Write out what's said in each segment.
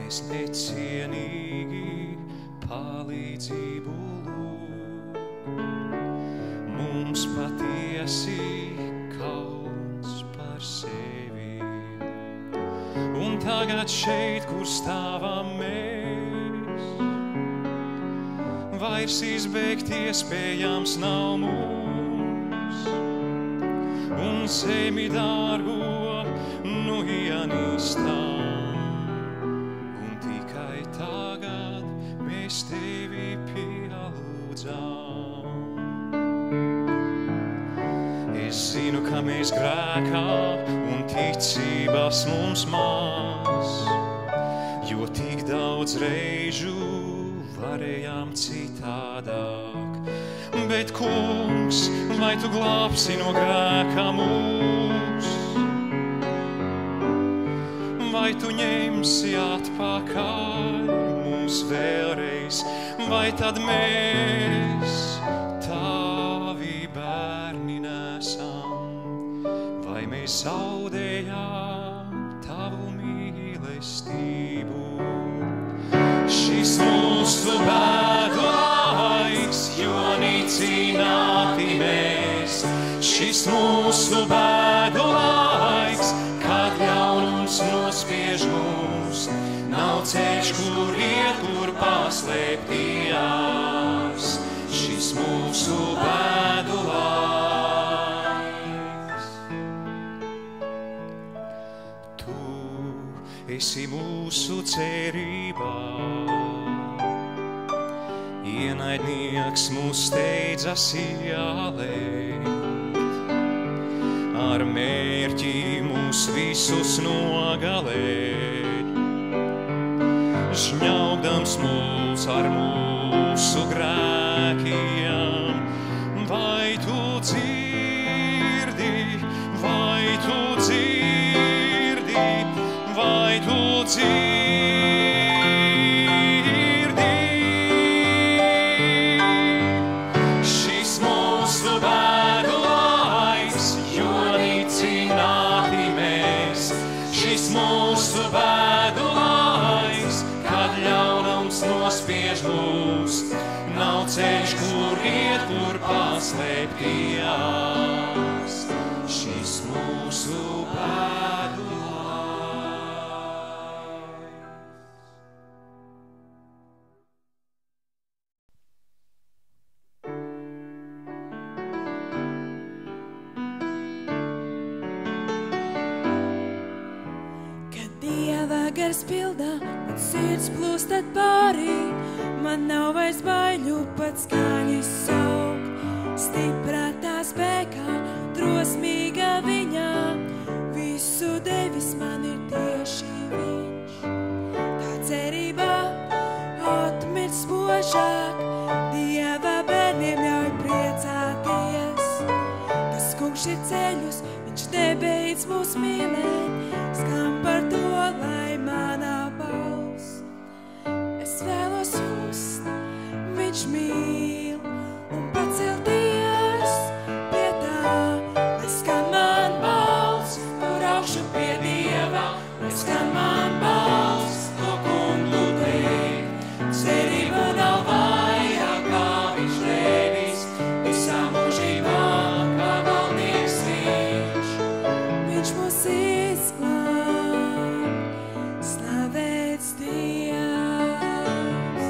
mēs necienīgi palīdzību lūk. Mums patiesi kauns par sevi. Un tagad šeit, kur stāvam mēs, vairs izbēgt iespējams nav mums. Un zemi dārgo nu ienīstam, un tikai tagad mēs tevi pielūdzam. Es zinu, ka mēs grēkā un ticības mums maz, jo tik daudz reižu varējām citādāk. Bet, kungs, vai tu glābsi no grēka mūs? Vai tu ņemsi atpakaļ mūs vēlreiz? Vai tad mēs tavi bērni nesam? Vai mēs zaudējām tavu mīlestību? Šis mūsu bēdu laiks, jo nicināti mēs. Šis mūsu bēdu laiks, kad ļaunums nospiež mūs. Nav ceļš, kur iet, kur paslēpties. Šis mūsu bēdu laiks. Tu esi mūsu cerībā. Ienaidnieks mūs steidzas ielēkt, ar mērķi mūs visus nogalēt. Žņaugdams mūs ar mūsu grēkiem, vai tu dzirdi, vai tu dzirdi, vai tu dzirdi? Nospiež mūs, nav ceļš, kur iet, kur paslēpties. Šis mūsu bēdu laiks. Kad Dieva gars pildā, sirds plūstat pārī, man nav vairs baiļu pat skaļi saukt. Stiprā tā spēkā, drosmīga viņā, visu devis man ir tieši viņš. Tā cerībā atmirt spožāk, Dieva bērniem ļauj priecāties. Tas kungs ir ceļus, viņš nebeidz mūs mīlēt, skan par to, lai manā balss. Es vēlos just, viņš mīl un pacelties pie tā, lai skan man balss, tur augšu pie Dieva, lai skan man balss, to kungu teikt. Cerība nav vairāk, kā viņš devis, visā mūžībā, kā valdnieks viņš. Viņš mūs izglāb, slavēts Dievs.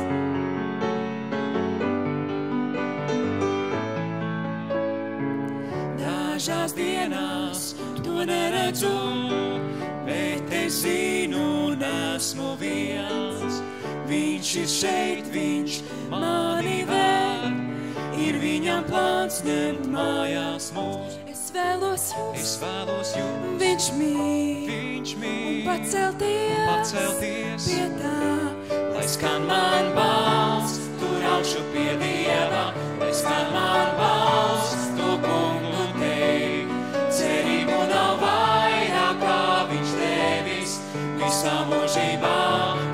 Dažās dienās to neredzu, bet es zinu, nesmu viens. Viņš ir šeit, viņš mani ved, ir viņam plāns ņemt mājās mūs. Es vēlos just, viņš mīl un pacelties pie tā, lai skan man balss, tur augšu pie Dieva, lai skan man balss, to kungu teikt. Cerību nav vairāk, kā viņš devis, visā mūžībā,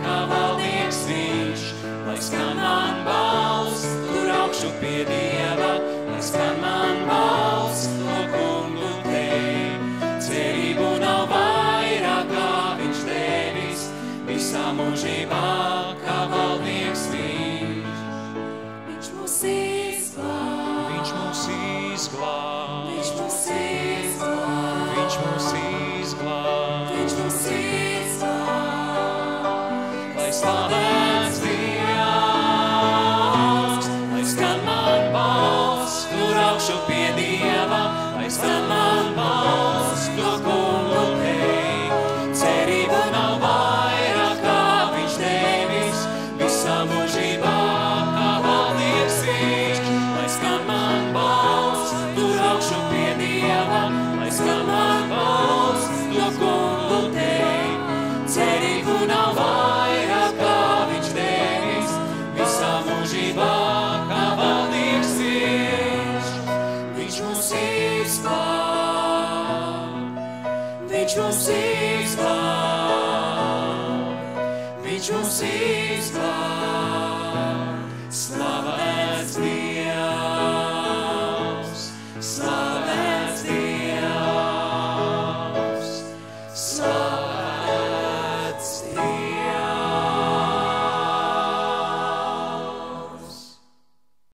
kā valdnieks viņš. Lai skan man balss, tur augšu pie Dieva, lai skan man balss, to kungu teikt. Cerību nav vairāk, kā viņš devis, visā mūžībā. izglāb. Viņš mūs izglāb. Viņš mūs izglāb. Viņš mūs izglāb. Lai slavēts Dievs, lai skan man balss, tur augšu pie Dieva, lai skan man balss, to kungu teikt. Cerība nav vairāk, kā viņš devis, visā mūžībā, kā valdnieks viņš. Lai skan man balss, tur augšu pie Dieva, lai skan man balss, to kungu teikt. Cerību nav vairāk, kā viņš devis, visā mūžībā, kā valdnieks viņš. Viņš mūs izglāb, viņš mūs izglāb, viņš mūs izglāb.